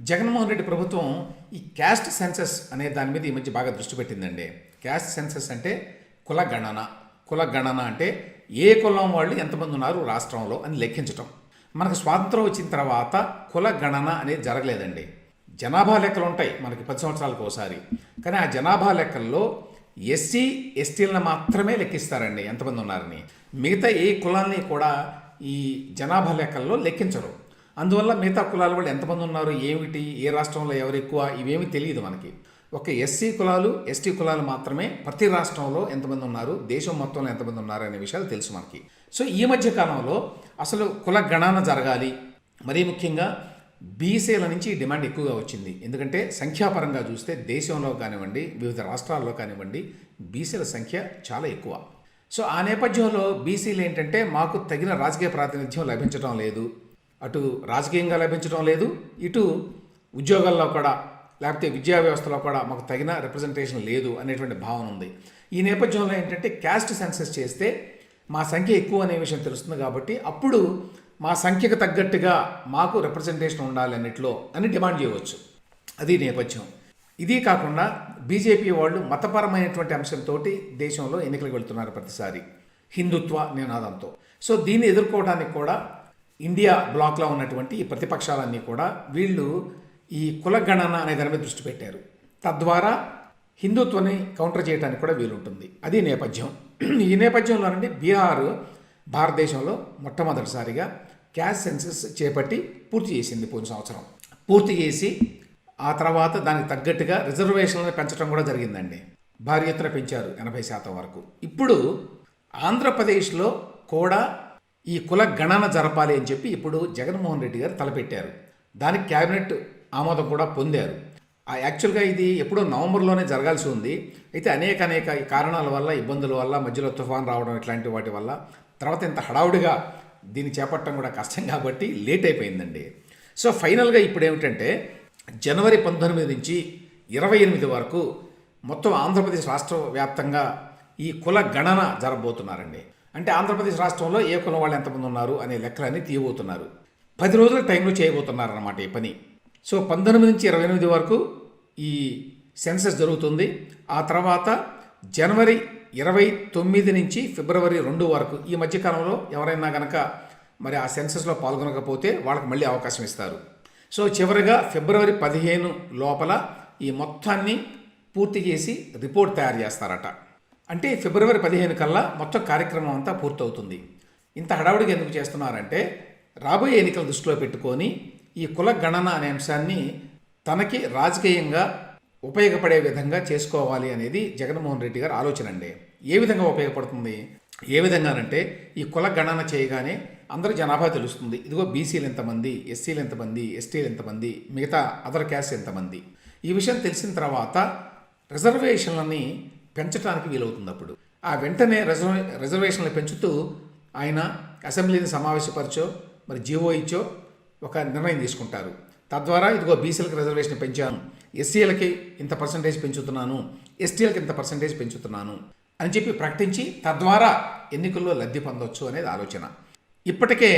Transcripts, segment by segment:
జగన్మోహన్ రెడ్డి ప్రభుత్వం ఈ caste census అనే దాని మీద ఈ మధ్య బాగా దృష్టి పెట్టిందండి. క్యాస్ట్ సెన్సస్ అంటే కుల గణన. కుల గణన అంటే ఏ కులం వాళ్ళు ఎంతమంది ఉన్నారు రాష్ట్రంలో అని లెక్కించటం. మనకు స్వాతంత్రం వచ్చిన తర్వాత కుల గణన అనేది జరగలేదండి. జనాభా లెక్కలు ఉంటాయి మనకి 10 సంవత్సరాలకు ఒకసారి. కానీ ఆ జనాభా లెక్కల్లో ఎస్సీ ఎస్టీలను మాత్రమే లెక్కిస్తారండి ఎంతమంది ఉన్నారని. మిగతా ఏ కులాన్ని కూడా ఈ జనాభా లెక్కల్లో లెక్కించరు. అందువల్ల మిగతా కులాల వాళ్ళు ఎంతమంది ఉన్నారు, ఏమిటి, ఏ రాష్ట్రంలో ఎవరు ఎక్కువ, ఇవేమీ తెలియదు మనకి. ఒక ఎస్సీ కులాలు ఎస్టీ కులాలు మాత్రమే ప్రతి రాష్ట్రంలో ఎంతమంది ఉన్నారు, దేశం మొత్తంలో ఎంతమంది ఉన్నారు అనే విషయాలు తెలుసు మనకి. సో ఈ మధ్య కాలంలో అసలు కుల గణన జరగాలి. మరీ ముఖ్యంగా బీసీల నుంచి డిమాండ్ ఎక్కువగా వచ్చింది. ఎందుకంటే సంఖ్యాపరంగా చూస్తే దేశంలో కానివ్వండి, వివిధ రాష్ట్రాల్లో కానివ్వండి, బీసీల సంఖ్య చాలా ఎక్కువ. సో ఆ నేపథ్యంలో బీసీలు ఏంటంటే మాకు తగిన రాజకీయ ప్రాతినిధ్యం లభించడం లేదు, అటు రాజకీయంగా లభించడం లేదు, ఇటు ఉద్యోగాల్లో కూడా లేకపోతే విద్యా వ్యవస్థలో కూడా మాకు తగిన రిప్రజెంటేషన్ లేదు అనేటువంటి భావన ఉంది. ఈ నేపథ్యంలో ఏంటంటే క్యాస్ట్ సెన్సస్ చేస్తే మా సంఖ్య ఎక్కువ అనే విషయం తెలుస్తుంది కాబట్టి అప్పుడు మా సంఖ్యకు తగ్గట్టుగా మాకు రిప్రజెంటేషన్ ఉండాలి అన్నిట్లో అని డిమాండ్ చేయవచ్చు. అది నేపథ్యం. ఇది కాకుండా బీజేపీ వాళ్ళు మతపరమైనటువంటి అంశంతో దేశంలో ఎన్నికలకు వెళ్తున్నారు ప్రతిసారి హిందుత్వ నినాదంతో. సో దీన్ని ఎదుర్కోవడానికి కూడా ఇండియా బ్లాక్లో ఉన్నటువంటి ఈ ప్రతిపక్షాలన్నీ కూడా వీళ్ళు ఈ కులగణన అనే దాని మీద దృష్టి పెట్టారు. తద్వారా హిందుత్వాన్ని కౌంటర్ చేయడానికి కూడా వీలుంటుంది. అది నేపథ్యం. ఈ నేపథ్యంలో నుండి బీహార్ భారతదేశంలో మొట్టమొదటిసారిగా క్యాస్ట్ సెన్సస్ చేపట్టి పూర్తి చేసింది. పోయిన సంవత్సరం పూర్తి చేసి ఆ తర్వాత దానికి తగ్గట్టుగా రిజర్వేషన్లను పెంచడం కూడా జరిగిందండి. భారీ ఎత్తున పెంచారు 80% వరకు. ఇప్పుడు ఆంధ్రప్రదేశ్లో కూడా ఈ కుల గణన జరపాలి అని చెప్పి ఇప్పుడు జగన్మోహన్ రెడ్డి గారు తలపెట్టారు. దానికి క్యాబినెట్ ఆమోదం కూడా పొందారు. యాక్చువల్గా ఇది ఎప్పుడో నవంబర్లోనే జరగాల్సి ఉంది. అయితే అనేక కారణాల వల్ల, ఇబ్బందుల వల్ల, మధ్యలో తుఫాన్ రావడం ఇట్లాంటి వాటి వల్ల, తర్వాత ఇంత హడావుడిగా దీన్ని చేపట్టడం కూడా కష్టం కాబట్టి లేట్ అయిపోయిందండి. సో ఫైనల్గా ఇప్పుడు ఏమిటంటే జనవరి 19 నుంచి 28 వరకు మొత్తం ఆంధ్రప్రదేశ్ రాష్ట్ర వ్యాప్తంగా ఈ కుల గణన జరగబోతున్నారండి. అంటే ఆంధ్రప్రదేశ్ రాష్ట్రంలో ఏ కులం వాళ్ళు ఎంతమంది ఉన్నారు అనే లెక్కలన్నీ తీయబోతున్నారు. 10 రోజుల టైంలో చేయబోతున్నారు అన్నమాట ఈ పని. సో 19 నుంచి 28 వరకు ఈ సెన్సస్ జరుగుతుంది. ఆ తర్వాత జనవరి 29 నుంచి ఫిబ్రవరి 2 వరకు ఈ మధ్యకాలంలో ఎవరైనా కనుక మరి ఆ సెన్సస్లో పాల్గొనకపోతే వాళ్ళకి మళ్ళీ అవకాశం ఇస్తారు. సో చివరిగా ఫిబ్రవరి 15 లోపల ఈ మొత్తాన్ని పూర్తి చేసి రిపోర్ట్ తయారు చేస్తారట. అంటే ఫిబ్రవరి 15 కల్లా మొత్తం కార్యక్రమం అంతా పూర్తవుతుంది. ఇంత హడావుడిగా ఎందుకు చేస్తున్నారంటే రాబోయే ఎన్నికల దృష్టిలో పెట్టుకొని ఈ కుల గణన అనే అంశాన్ని తనకి రాజకీయంగా ఉపయోగపడే విధంగా చేసుకోవాలి అనేది జగన్మోహన్ రెడ్డి గారి ఆలోచన అండి. ఏ విధంగా ఉపయోగపడుతుంది? ఏ విధంగానంటే ఈ కుల గణన చేయగానే అందరి జనాభా తెలుస్తుంది. ఇదిగో బీసీలు ఎంతమంది, ఎస్సీలు ఎంతమంది, ఎస్టీలు ఎంతమంది, మిగతా అదర్ క్యాస్ట్ ఎంతమంది. ఈ విషయం తెలిసిన తర్వాత రిజర్వేషన్లని పెంచడానికి వీలవుతుంది. అప్పుడు ఆ వెంటనే రిజర్వేషన్లు పెంచుతూ ఆయన అసెంబ్లీని సమావేశపరచో మరి జీవో ఇచ్చో ఒక నిర్ణయం తీసుకుంటారు. తద్వారా ఇదిగో బీసీలకు రిజర్వేషన్ పెంచాను, ఎస్సీలకి ఇంత పర్సంటేజ్ పెంచుతున్నాను, ఎస్టీలకి ఇంత పర్సంటేజ్ పెంచుతున్నాను అని చెప్పి ప్రకటించి తద్వారా ఎన్నికల్లో లబ్ధి పొందవచ్చు అనేది ఆలోచన. ఇప్పటికే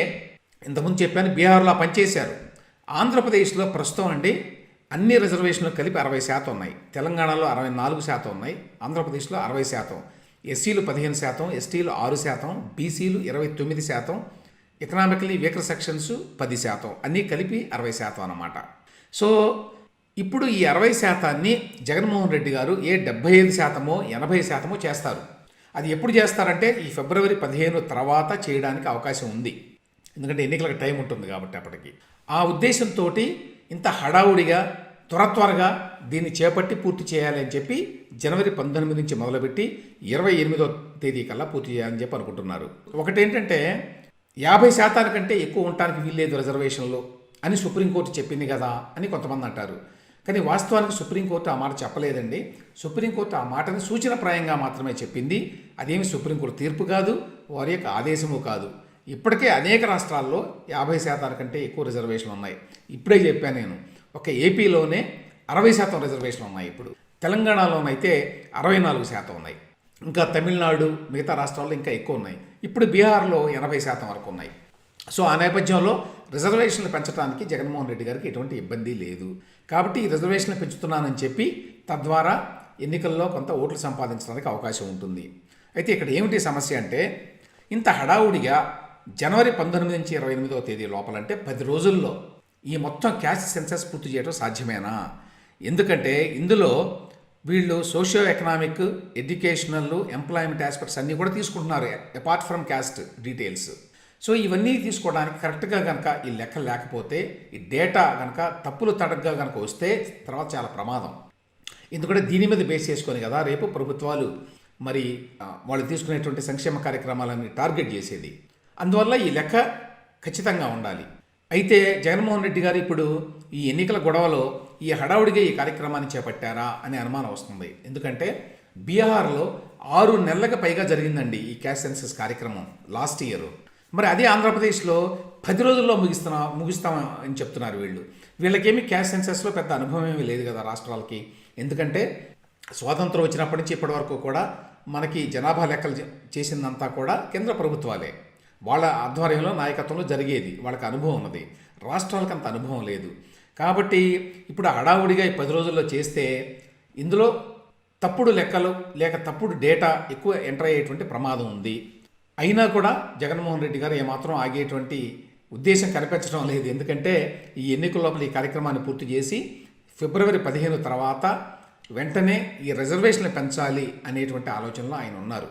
ఇంతకుముందు చెప్పాను బీహార్లో పనిచేశారు. ఆంధ్రప్రదేశ్లో ప్రస్తుతం అండి అన్ని రిజర్వేషన్లు కలిపి 60% ఉన్నాయి. తెలంగాణలో 64% ఉన్నాయి. ఆంధ్రప్రదేశ్లో 60%. ఎస్సీలు 15%, ఎస్టీలు 6%, బీసీలు 29%, ఎకనామికలీ వీకర్ సెక్షన్స్ 10%, అన్నీ కలిపి 60% అన్నమాట. సో ఇప్పుడు ఈ 60%ని జగన్మోహన్ రెడ్డి గారు 75%, 80% చేస్తారు. అది ఎప్పుడు చేస్తారంటే ఈ ఫిబ్రవరి 15 తర్వాత చేయడానికి అవకాశం ఉంది. ఎందుకంటే ఎన్నికలకు టైం ఉంటుంది కాబట్టి అప్పటికి. ఆ ఉద్దేశంతో ఇంత హడావుడిగా త్వరగా దీన్ని చేపట్టి పూర్తి చేయాలి అని చెప్పి జనవరి 19 నుంచి మొదలుపెట్టి 28వ తేదీ కల్లా పూర్తి చేయాలని చెప్పి అనుకుంటున్నారు. ఒకటేంటంటే 50% కంటే ఎక్కువ ఉండటానికి వీల్లేదు రిజర్వేషన్లో అని సుప్రీంకోర్టు చెప్పింది కదా అని కొంతమంది అంటారు. కానీ వాస్తవానికి సుప్రీంకోర్టు ఆ మాట చెప్పలేదండి. సుప్రీంకోర్టు ఆ మాటను సూచనప్రాయంగా మాత్రమే చెప్పింది. అదేమి సుప్రీంకోర్టు తీర్పు కాదు, వారి యొక్క ఆదేశము కాదు. ఇప్పటికే అనేక రాష్ట్రాల్లో 50% కంటే ఎక్కువ రిజర్వేషన్లు ఉన్నాయి. ఇప్పుడే చెప్పాను నేను. ఒక ఏపీలోనే 60% రిజర్వేషన్లు ఉన్నాయి. ఇప్పుడు తెలంగాణలోనైతే 64% ఉన్నాయి. ఇంకా తమిళనాడు, మిగతా రాష్ట్రాల్లో ఇంకా ఎక్కువ ఉన్నాయి. ఇప్పుడు బీహార్లో 80% వరకు ఉన్నాయి. సో ఆ నేపథ్యంలో రిజర్వేషన్లు పెంచడానికి జగన్మోహన్ రెడ్డి గారికి ఎటువంటి ఇబ్బంది లేదు. కాబట్టి ఈ రిజర్వేషన్లు పెంచుతున్నానని చెప్పి తద్వారా ఎన్నికల్లో కొంత ఓట్లు సంపాదించడానికి అవకాశం ఉంటుంది. అయితే ఇక్కడ ఏమిటి సమస్య అంటే, ఇంత హడావుడిగా జనవరి 19 నుంచి 28వ తేదీ లోపలంటే 10 రోజుల్లో ఈ మొత్తం క్యాస్ట్ సెన్సస్ పూర్తి చేయడం సాధ్యమేనా? ఎందుకంటే ఇందులో వీళ్ళు socio economic, educational, employment aspects అన్నీ కూడా తీసుకుంటున్నారు apart from caste details. So ఇవన్నీ తీసుకోవడానికి కరెక్ట్గా కనుక ఈ లెక్కలు లేకపోతే, ఈ డేటా కనుక తప్పులు తడగ్గా కనుక వస్తే తర్వాత చాలా ప్రమాదం. ఎందుకంటే దీని మీద బేస్ చేసుకొని కదా రేపు ప్రభుత్వాలు మరి వాళ్ళు తీసుకునేటువంటి సంక్షేమ కార్యక్రమాలని టార్గెట్ చేసేది. అందువల్ల ఈ లెక్క ఖచ్చితంగా ఉండాలి. అయితే జగన్మోహన్ రెడ్డి గారు ఇప్పుడు ఈ ఎన్నికల గొడవలో ఈ హడావుడిగా ఈ కార్యక్రమాన్ని చేపట్టారా అనే అనుమానం వస్తుంది. ఎందుకంటే బీహార్లో 6 నెలలకు పైగా జరిగిందండి ఈ క్యాస్ట్ సెన్సస్ కార్యక్రమం లాస్ట్ ఇయర్. మరి అదే ఆంధ్రప్రదేశ్లో 10 రోజుల్లో ముగిస్తామని చెప్తున్నారు వీళ్ళు. వీళ్ళకేమీ క్యాస్ట్ సెన్సస్లో పెద్ద అనుభవం ఏమీ లేదు కదా రాష్ట్రాలకి. ఎందుకంటే స్వాతంత్రం వచ్చినప్పటి నుంచి ఇప్పటి వరకు కూడా మనకి జనాభా లెక్కలు చేసిందంతా కూడా కేంద్ర ప్రభుత్వాలే. వాళ్ళ ఆధ్వర్యంలో నాయకత్వంలో జరిగేది, వాళ్ళకి అనుభవం ఉన్నది. రాష్ట్రాలకు అంత అనుభవం లేదు. కాబట్టి ఇప్పుడు హడావుడిగా ఈ 10 రోజుల్లో చేస్తే ఇందులో తప్పుడు లెక్కలు లేక తప్పుడు డేటా ఎక్కువ ఎంటర్ అయ్యేటువంటి ప్రమాదం ఉంది. అయినా కూడా జగన్మోహన్ రెడ్డి గారు ఏమాత్రం ఆగేటువంటి ఉద్దేశం కనిపించడం లేదు. ఎందుకంటే ఈ ఎన్నికల లోపల ఈ కార్యక్రమాన్ని పూర్తి చేసి ఫిబ్రవరి 15 తర్వాత వెంటనే ఈ రిజర్వేషన్లు పెంచాలి అనేటువంటి ఆలోచనలో ఆయన ఉన్నారు.